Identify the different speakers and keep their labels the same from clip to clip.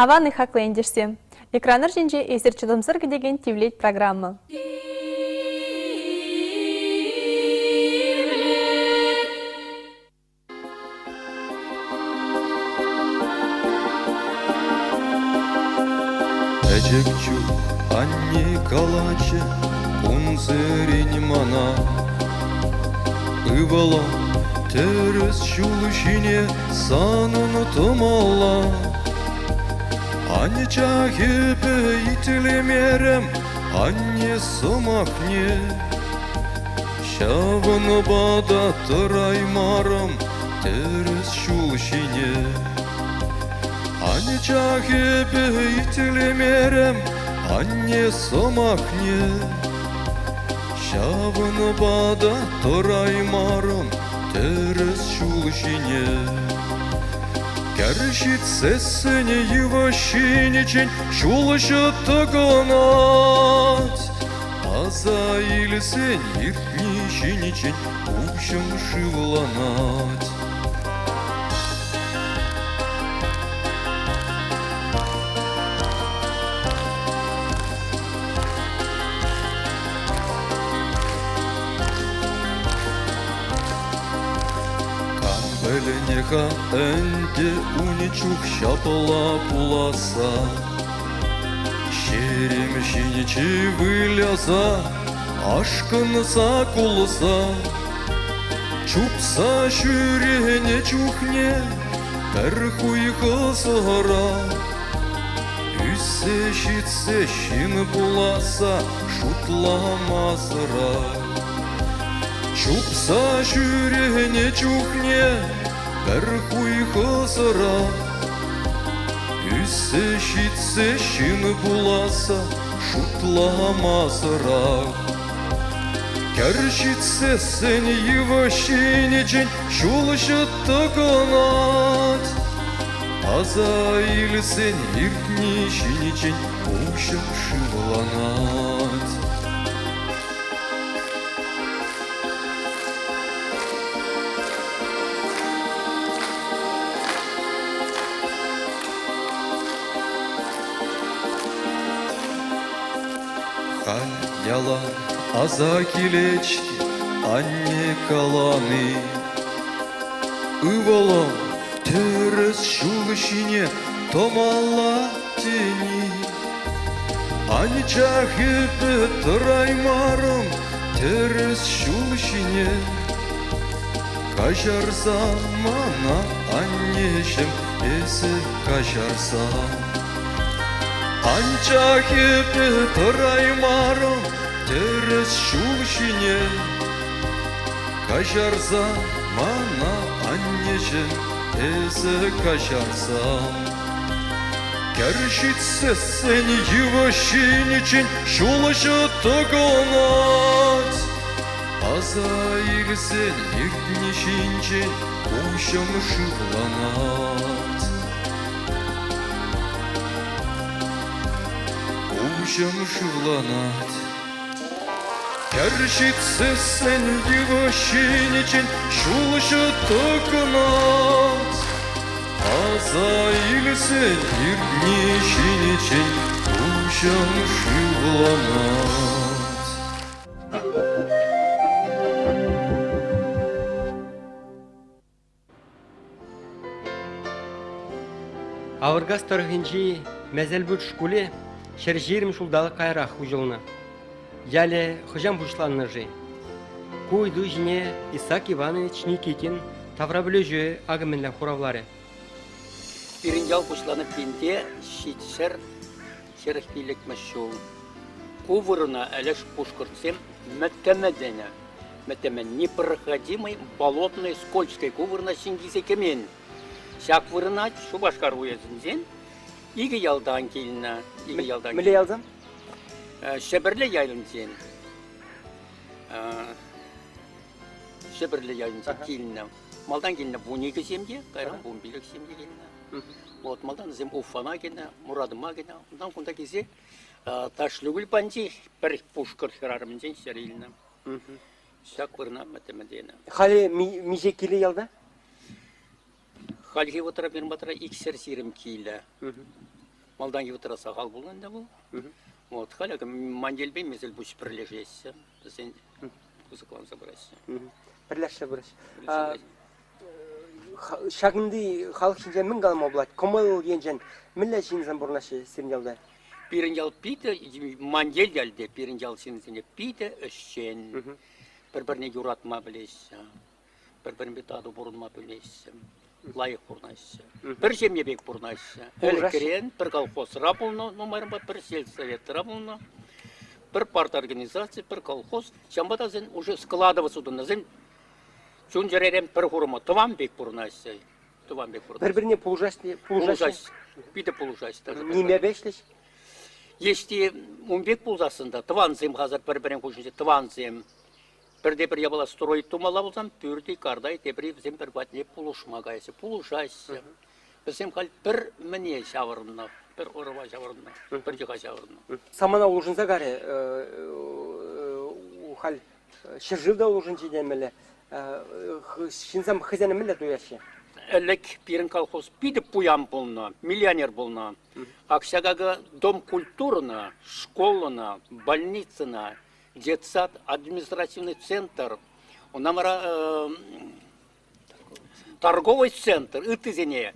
Speaker 1: Аваны хаклы ендешсе. Экраныр женже эсер чылымсыр деген тивлет программа.
Speaker 2: Эжекчу анне калачы унзырень мана Ывала терес шулышине санын томала Анне чахепе ителемерем анне сомахне Шавын бада тыраймарым терес шулышине Анне чахепе ителемерем анне сомахне Шавын бада тыраймарым терес шулышине Кәршит сәсіне евашинечен шулышы тығынат Аза илсен ертнешінечен ұшым шывланат Камбеленеха әнде уничух шапала пуласа Шеремшинечи выляса, ашкынса кулса Чупса шүрене чухне, тәрхуйқы сығыра Үссе шитсе шин пуласа, шутламасыра Чупса шүрене чухне, тәрхуйқы сыра Үссе шитсе шин пуласа, шутламасыра Кәршитсе сен евашинечен шулышы тығынат Аза илсен ертнешінечен ұшым шывланат Халяла аза килечти анне каланы Ывалам терес шулышине томала тени Ани чахепе тыраймарым терес шулышине Кажарса мана аннешем эсе кажарса Анчахепе тыраймарым терес шулышине Кажарса мана аннешем эсе кажарса Кәршитсе сен евашинечен шулышы тығынат Аза илсен ертнешінчен ұшым шывланат Ұшым шывланат Кәршитсе сен евашинечен шулышы тығынат Аза илсен ертнешінечен ұшым шывланат
Speaker 3: Авыргас тархинжи мәзәлбүт шкуле шәржерім шулдалы қайрақ ұжылына. Яле хыжам бұшланны жи. Куйду жіне Исаак Иванович Никитин тавраблы жөе ағымынла хуравлары.
Speaker 4: Иринжал бұшланып бенде шитшер шерехпилік мәшшол. Кувырына әліш пушкыртсем мәттәмәдені. Мәттәмән непроходимый болотный скользкой кувырына сингизе кемен. Шак вырына шубашкар уезінзен, игі ялдан келіна.
Speaker 3: Міле ялдан?
Speaker 4: Шебірлі яйлымзен. Шебірлі яйлымзен келіна. Малдан келіна бұнекі семде, қайран бұн билік семде келіна. Вот малдан зем Уфана келіна, Мұрадыма келіна. Ондан күнда кесе ташлүгіл банди бір пушкар хирарымзен шереліна. Шак вырына мәттәмәдені.
Speaker 3: Хали миже келі ялда?
Speaker 4: Хальги отыра бен батыра иксер сирим кийлі. Малдан евтра сахал булганда бул. Вот, халяга манделбей мезел буш прилежесе. Сен кузыклан забрасы.
Speaker 3: Бірләші бұрыш. Шагынды халық жинжен мін қалым облат. Комыл енжен мінлі жинзан бұрнашы серінжалда?
Speaker 4: Пиринжал пита, мандел geldi. Пиринжал сенсене пита, өшшен. Bir-birine yuratma bileyse. Bir-birine bir tadı burunma bileyse. Layık burnaysa. Bir жемye bek burnaysa. Elkiren, bir kolхоз рабылна, номерін бар, bir сельсовет рабылна. Bir парт организация, bir колхоз. Шамбада зен уже складываться удана. Зен чунжеререн bir хурма. Тыван бек burnaysa. Тыван бек burnaysa.
Speaker 3: Бір-біріне пулжашы?
Speaker 4: Пита пулжашы.
Speaker 3: Неме бешлеш?
Speaker 4: Если умбек пулжасында, тыван зем хазар bir-birine koşunca, тыван зем. Бірде-бір ябала строить тумала болсам, пүрді қардай, тебірі бізім бір батне пулушмағайсы, пулушайсы. Бізім қал бір міне шавырынна, бір ұрыва шавырынна, бір жыға шавырынна.
Speaker 3: Самана олжынса қари, қал шыржылда олжын жидемелі, шинсам хызяны мілі дуяшы?
Speaker 4: Әлік бірін колхоз пидіп пуям болна, миллионер болна. Акшагага дом культурына, школына, больницына, детсад, административный центр, у нас торговый центр, ытызене,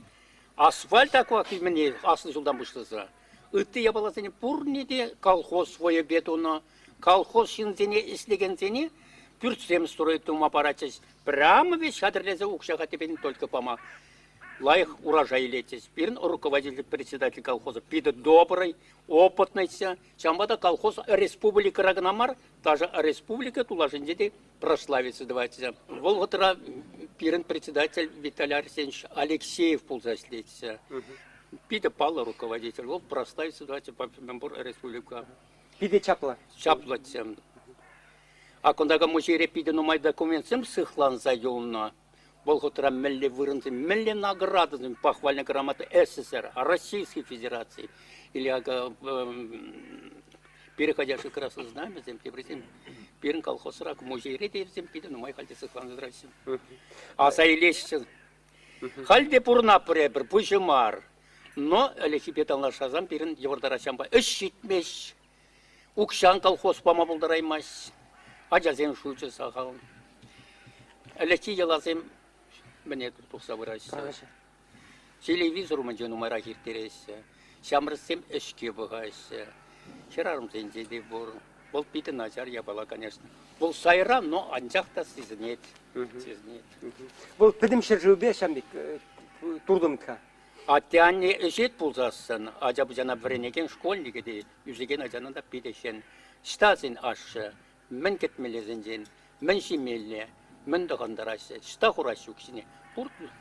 Speaker 4: асфальт такой, как мне аслы жылдан бұшлызы. Ыты ябаласыне пурнеде колхоз свое бетуна, колхоз шинзене ислегензене, пюртсем строит ум аппаратчес, прямо весь шадрлезе укшаға тепенен только пома. Лайх урожай летес. Пирин руководитель, председатель колхоза. Пида добрый, опытный. Чамбада колхоз республика Рагнамар, даже республика Тулажиндеде прославится. Давайте. Волготра пирин председатель Виталий Арсеньевич Алексеев ползаследся. Пида Павла руководитель. Вот прославится. Давайте по мембор республика.
Speaker 3: Пида чапла?
Speaker 4: Чапла. А когда музей пида но мой документом сыхлан заёлна. Волготра мелли вырынцы, мелли награды, похвальная грамота СССР, Российской Федерации. Или переходящий красный знамя, пирин колхоз рак, музей реде, пида, но мой хальде сыхлан здрасте. А сайлещен. Хальде пурна пребр, пужемар. Но лехипетал наш азам, пирин евардарачамба, эшитмеш. Укшан колхоз помабулдараймась. А жазен шучы сахал. Лехи ялазем. Мне тут тұқса телевизор мен номера киртересе. Шамрысем ішке бұғайсы. Шерарым зензеде бұр. Бұл биті начар ябала, конечно. Бұл сайра, но анжақта сезінет.
Speaker 3: Бұл підім шыржубе шамбек турдымтқа?
Speaker 4: Аттяне ішет бұлзасын. Ажабы жана біренеген школьнигі де үзеген ажанында бидешен. Штазин ашы, мен кетмелезінден, мен шимеліне. Мен дағандарасы, шта құрасы өксіне.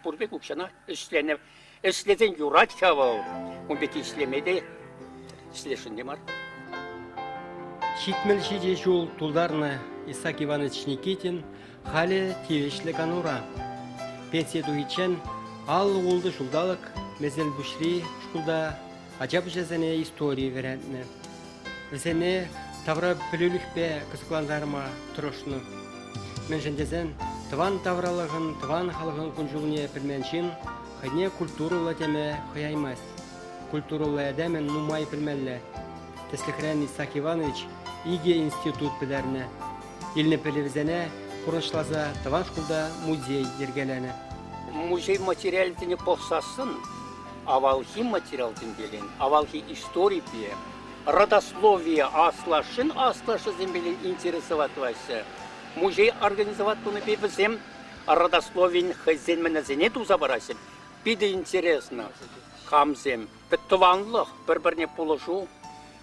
Speaker 4: Пұрбек өкшана ішленіп, ішлезен юрат кавау. Онбекі ішлемеде, ішлешінде мар.
Speaker 3: Шитмел шиде жол тулдарны Исаак Иванович Никитин халі тевешлі канура. Пенсия дуичен ал олды шулдалық мезел бүшри шкулда ажабы жазане истории верентні. Бізіне тавра білілікпе кызыкландарыма тұрышны. Мен жендезен тыван тавралығын, тыван халығын күнжулыне пілменшін, қайне культурулы теме қияймас. Культурулы әдәмен нумай пілмәлі. Теслихрен Исаак Иванович иге институт пілеріне. Илні пілевізене құрынышлаза тыван шкулда музей ергелені.
Speaker 4: Музей материалдыны поқсасын, авалхи материалдын белен, авалхи истории бе, родословие аслашын, аслашы зембелен интересоватвайся. Музей организовать туны бізем родословен хазен менезене туза барасым. Биде интересно. Хамзем. Петтуванлық бір-біріне пулышу.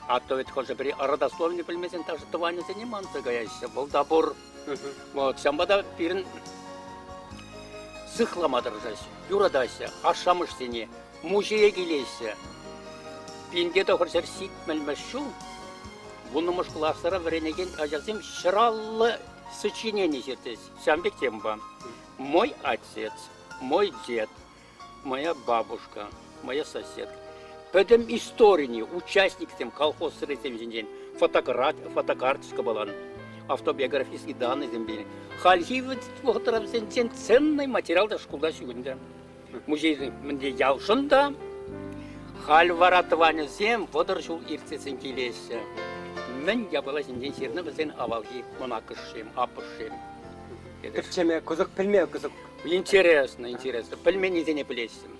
Speaker 4: А то ведь хожа бір родословен білмесен, даже туваны заниманцы гаяйся. Бұл да бұр. Вот, шамбада бірін сықламадыржайся, юрадайся, ашамышсене, музейе келейся. Пиндеді құрсар сит мәлмәшу. Бұны мұшқыласыра вренеген ажазем шыраллы сочинение здесь, Самбек Темба. Мой отец, мой дед, моя бабушка, моя соседка. Пөдім истории, участник тем колхоз средством день, фотокарточка была, автобиографические данные земли. Хальхивы ценный материал до школы сегодня. Музей мне ялшында, Халь варатываны зем, водыр жул иртесін келесі. Мен ябыла жінден жеріні бізден авалги мұнақышшем, апышшем.
Speaker 3: Түрчеме кузук пилме кузук.
Speaker 4: Интересно, интересно. Пельмени не білесім.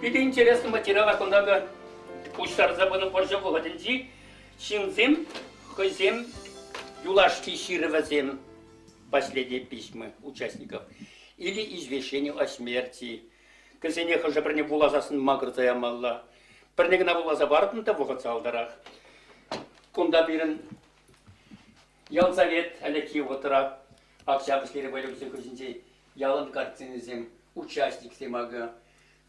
Speaker 4: Это интересный материал, когда пуштар забыны позже выходили, чинзем, хозем, юлашки шировазем, последние письма участников, или извещение о смерти. Казине хожа про него лазасын магрта ямалла, про него на лаза бартнта в официалдарах. Кунда бирен Ялзавет Алеки Вотра, Аксябский революции хозинчей, Ялан картинизем, участник семага.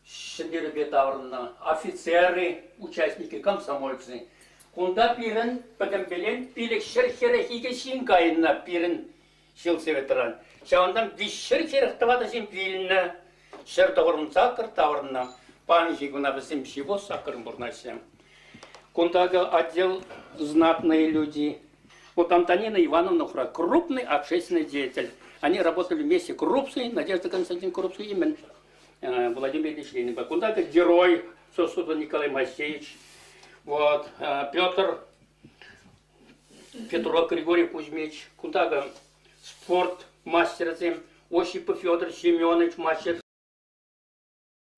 Speaker 4: Шендербе таврына, офицеры, участники, комсомольцы. Кунда пирен, пагамбелен, пилек шерхерехиге шинкайна пирен, шилсы ветеран. Шаундам вишерхерех тавада зим пильна, шер таврын сакыр таврына, памятникуна бізім шиво сакырын бурнасем. Кундага отдел знатные люди. Вот Антонина Ивановна Хура, крупный общественный деятель. Они работали вместе. Крупский, Надежда Константин Крупский, именно. Владимир Ильич Ленин. Кунда герой, сосуда Николай Моисеевич. Вот, Петров Григорий Кузьмич. Кунда спорт мастер, Осипов Федор Семенович, мастер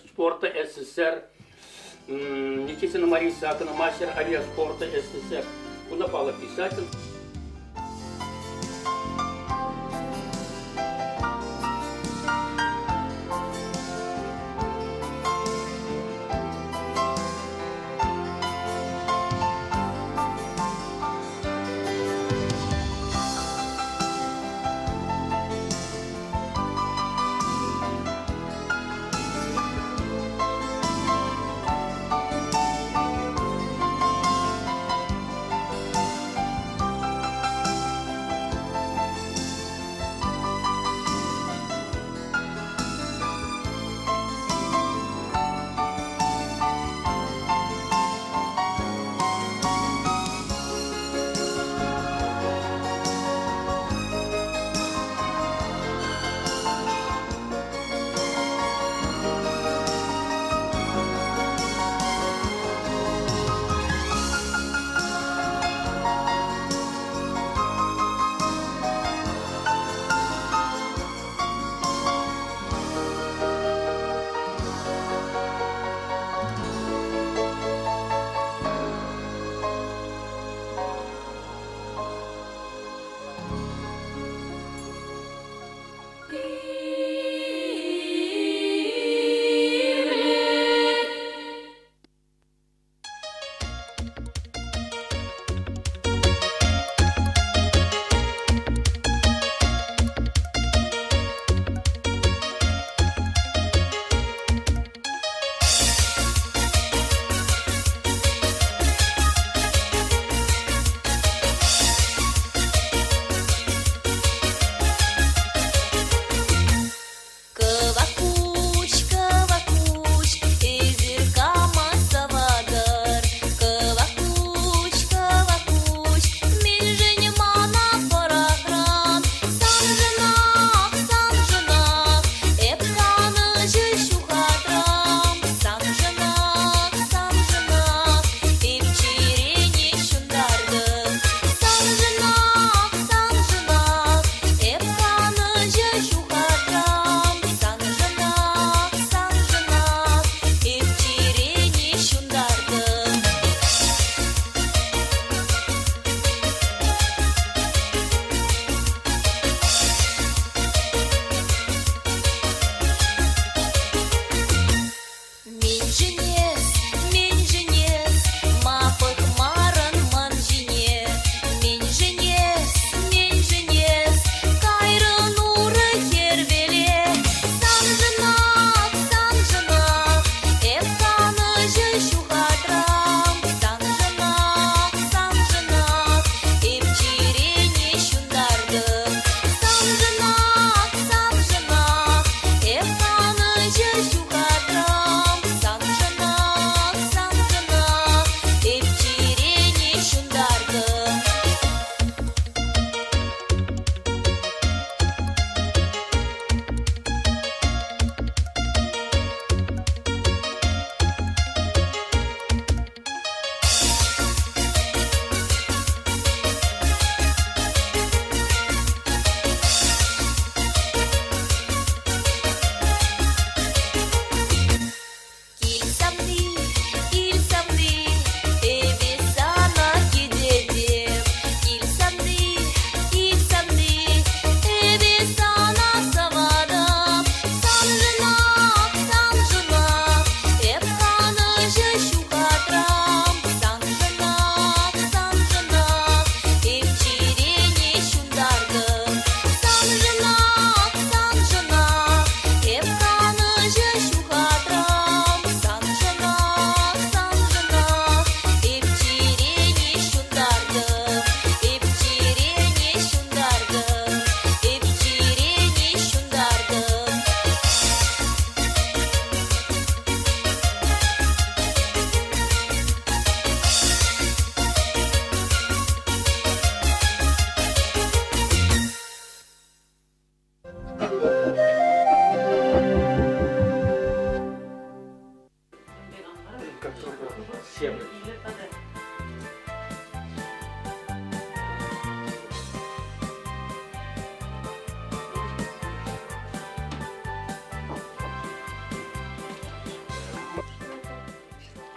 Speaker 4: спорта СССР. Никитина Мария Исааковна, мастер авиаспорта СССР. Кунда Павла писатель.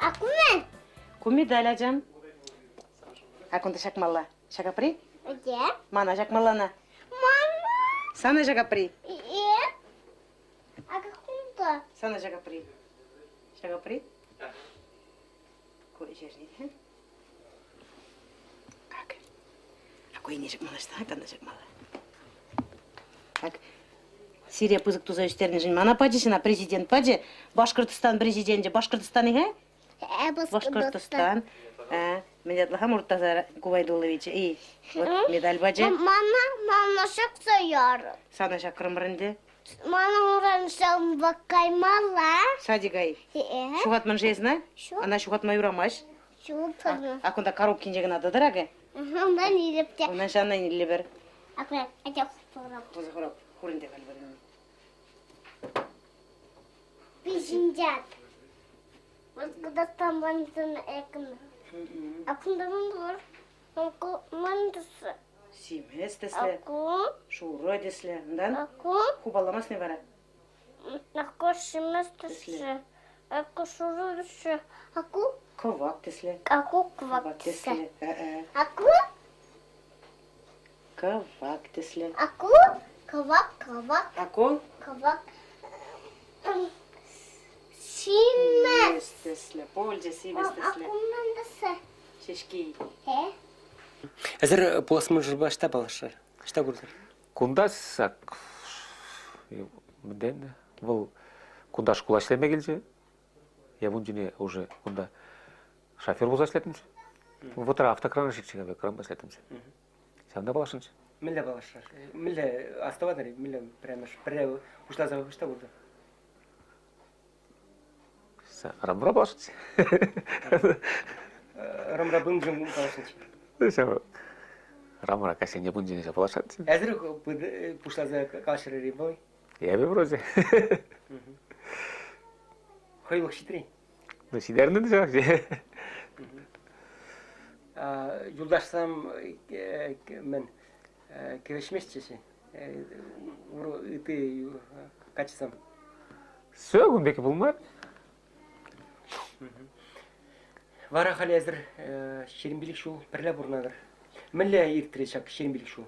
Speaker 5: Акумен.
Speaker 6: Куми даляжам. Акунда шакмалла. Шакапри?
Speaker 5: Оке.
Speaker 6: Мана шакмаллана.
Speaker 5: Мама.
Speaker 6: Сана шакапри.
Speaker 5: Акунда.
Speaker 6: Сана шакапри. Шакапри? Кой жерни? Как? Акой не шакмалла, что канда шакмалла. Так. Сирия пызык туза үстерін жын. Мана паджесіна президент падже. Башкортостан президенті. Башкортостан еге? Башкортостан. Медятлаха Муртаза Кувайдулович. И вот медаль падже.
Speaker 5: Мама шакса яр.
Speaker 6: Сана шакрымрынды.
Speaker 5: Мана ураншам бакаймала.
Speaker 6: Садигай. Шугат манжезна?
Speaker 5: Шу.
Speaker 6: Она шугат майурамаш.
Speaker 5: Шутана.
Speaker 6: Акунда коробкин жеген ады дырага.
Speaker 5: Ондан илепте.
Speaker 6: Онан шанна нилебер.
Speaker 5: Акумен. Ача фотограф.
Speaker 6: Хузахурап. Хуринде калберин.
Speaker 5: Пишинжат. Башкортостан бансын экин. Акунда мандыр. Аку мандысы.
Speaker 6: Симес тесле.
Speaker 5: Аку.
Speaker 6: Шуро тесле. Ндан?
Speaker 5: Аку.
Speaker 6: Кубаламас не бара.
Speaker 5: Аку шиместысы. Аку шурудысы. Аку.
Speaker 6: Ковак тесле.
Speaker 5: Аку
Speaker 6: Ковак
Speaker 5: квактысы.
Speaker 6: тесле.
Speaker 5: Аку.
Speaker 6: Ковак тесле.
Speaker 5: Аку. Квак.
Speaker 6: Аку?
Speaker 5: Квак. Шимес.
Speaker 6: Симес тесле. Польже симес тесле.
Speaker 5: Аку мандысы.
Speaker 6: Шешки.
Speaker 3: Әзір посмы жырба шта балашы? Шта көрдір?
Speaker 7: Кундасак мден был кундаш кула эшлеме келже. Я вунжине уже кунда шофер болса эшлетимчи. Вот автокран шикчиге кран эшлетимчи. Санда балашынчы.
Speaker 3: Мілі балашы? Мілі астывадыр, мілі прямо бір ұшлаза шта көрді?
Speaker 7: Рамбра балашынчы.
Speaker 3: Рамра бұңжым балашынчы.
Speaker 7: Рамра касене вунжине балашынчы.
Speaker 3: Әзір ұшлаза қалшыры бой?
Speaker 7: Я бы вроде.
Speaker 3: Хойлық шитрей?
Speaker 7: Ну, сидерны да же.
Speaker 3: Юлдашсам мен кевешмешчесі. Ты качысам.
Speaker 7: Все, гунбеки булмар.
Speaker 3: Вара халі әзір шерімбелік шул бірлі бұрнадыр. Мінлі ерттірі шак шерімбелік шул.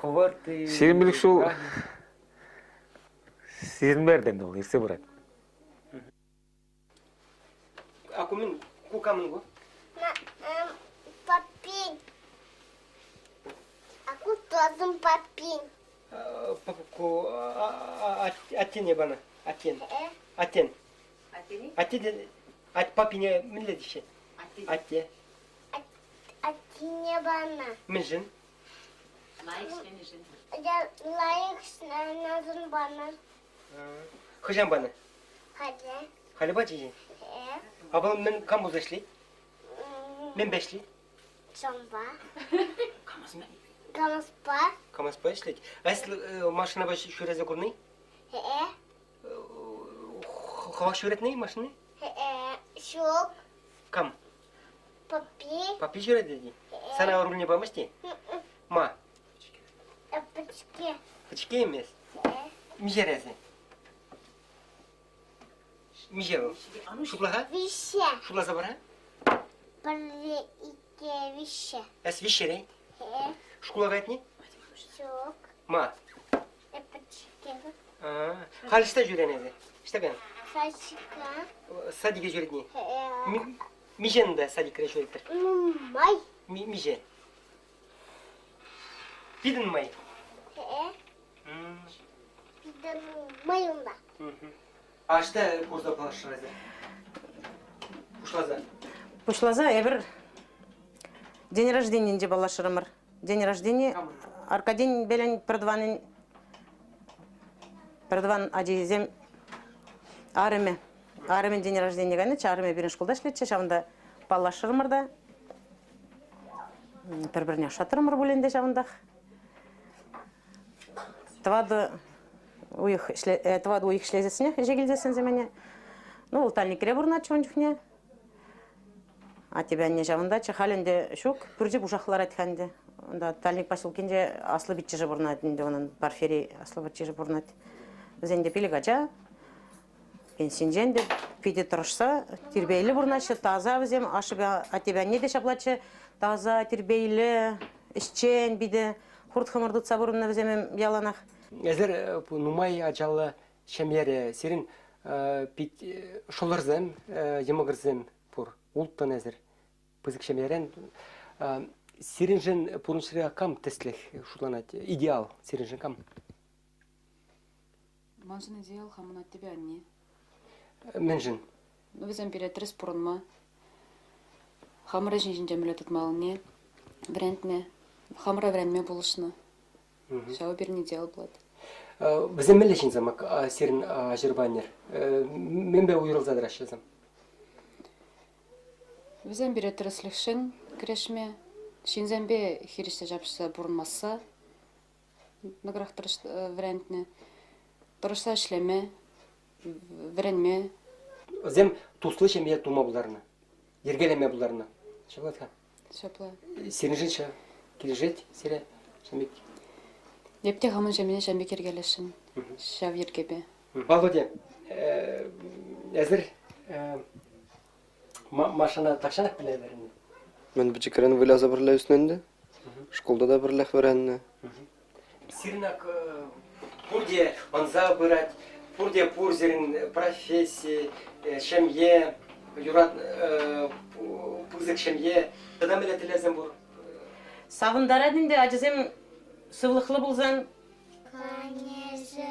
Speaker 3: Ховар ты...
Speaker 7: Шерімбелік шул... Сирмерден ол, ерсе бұрат.
Speaker 3: Аку мен кукамын ғо?
Speaker 5: Папин. Аку тозым папин.
Speaker 3: Аттен ебана. Аттен. Аттен. Аттен. Ат папине мінлі деше? Атте.
Speaker 5: Атине бана.
Speaker 3: Мен жын?
Speaker 5: Лайық назын бана.
Speaker 3: Хыжан бана?
Speaker 5: Хаде.
Speaker 3: Халі ба жеже? Абал мен кам бұз әшлей? Мен бәшлей?
Speaker 5: Чомба. Камаспа.
Speaker 3: Камаспа әшлей? Әсіл машина баш шүрезе көрней? Хава шүретней машины?
Speaker 5: Шок.
Speaker 3: Кам?
Speaker 5: Папи.
Speaker 3: Папи шүреде дей? Сана руліне бамыште? Ма?
Speaker 5: Пачке.
Speaker 3: Пачке емес? Мижер әзі? Мижер ол? Шуплаға?
Speaker 5: Вище.
Speaker 3: Шуплаза бара?
Speaker 5: Бір ике вище.
Speaker 3: Әс вишерей? Школаға әтіне?
Speaker 5: Шок.
Speaker 3: Ма?
Speaker 5: Пачке.
Speaker 3: Халі шта жүрен әзі? Шта бән?
Speaker 5: Сачка.
Speaker 3: Садиге жүретіне? Мижен да садикре жүреттір?
Speaker 5: Май.
Speaker 3: Миже? Пидін май?
Speaker 5: Пидін майында.
Speaker 3: А шта курсда қалашыр әзі? Ушлаза?
Speaker 6: Пушлаза, я бір день рождения не балашырымыр. День рождения Аркадий белен продван адизем арыме. Арымен день рождения гайны, арыме бірін школда шлетче, шавында балашырымырда. Бір-біріне шатырымыр бөленде шавындақ. Твады уйық шлезесіне жегілдесін земене. Ну, ол тальникере бұрна чончухне. А тебя не жавында, халінде шук, пүрдеп ушақлар айтқанды. Онда тальник поселкенде аслы бітчі же бұрнады, оның парферий аслы бітчі же бұрнады. Бізден де пілі ғача, пенсинжен де пиде тұрышса, тербейлі бұрнашы, таза бізем, ашыға атебәне де шаплачы, таза, тербейлі, ішчен, биде, құрт қымырдытса бұрынна бізем яланақ.
Speaker 3: Әзір нумай ажалы шәмере серін пит шоларзым, емігірзім пұр, ұлттан әзір пызык шәмерен. Серін жын пұрыншыра кам тәсліх шуланат, идеал серін жын кам?
Speaker 8: Манжын идеал хамын от тебя не.
Speaker 3: Мен жын?
Speaker 8: Ну, візем перетріс пұрынма. Хамыра жин жәмілі тұтмалы не. Врентме. Хамыра врентме болышына. Шау берін идеал болады.
Speaker 3: Бізем мәлешін замак серін ажырбанер. Мен бе уйрыл задырашы зам?
Speaker 8: Візем перетріслік шын кірешме. Шинзем бе хиріште жапшыса бұрынмаса. Награқ тұрыш врентне. Тұрышса ішлеме. Вренме.
Speaker 3: Зем туслы шәмие тума бұларына. Ергелеме бұларына. Шабылатқа?
Speaker 8: Шапла.
Speaker 3: Серін жын ша кележет сере шәмек.
Speaker 8: Лепте хамын жәміне жәмбе кергелешін. Шав ергебе.
Speaker 3: Володя, әзір машина такшанақ біле берінді?
Speaker 2: Мен бічікерін выляза бірлі үсненді. Школда да бірліқ веренді.
Speaker 3: Сирнак пурде манза бырать, пурде пурзерин профессии, шемье, юрат пузык шемье. Қадам біле тілезім бұр?
Speaker 6: Савындара дінде ажызем сывлықлы болзан.
Speaker 5: Конечно,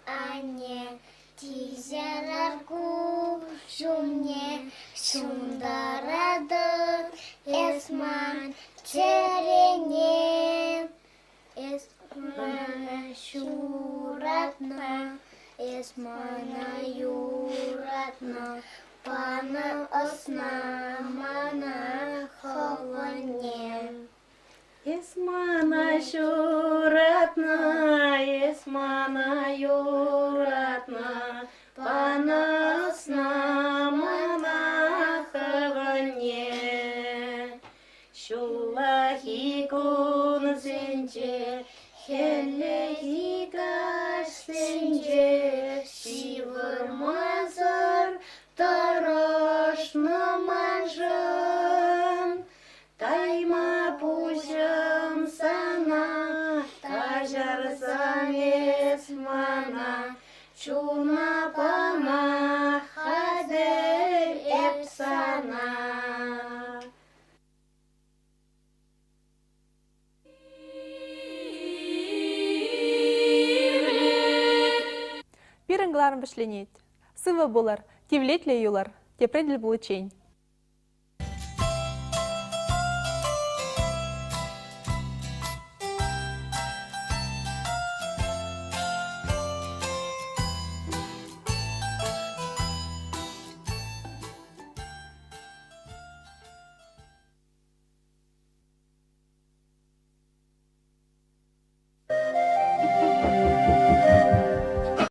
Speaker 5: Аня, тизерарку, шумне, шумдарадыр, эсман, черене, эсмана шуратна, эсмана юратна, пана осна, мана хованне.
Speaker 6: Эсмана шуратна, эсмана юратна, панасна монаховане. Шулахи кунзенче, хеллехи кашсенче, шивырмазар, торошны манжын. Тайма пужым сана, тажарзан эсмана, чуна пана, хадер эпсана.
Speaker 1: Пирынгларын бішленет. Сывы болар, тевлетле юлар, тепредель булычень.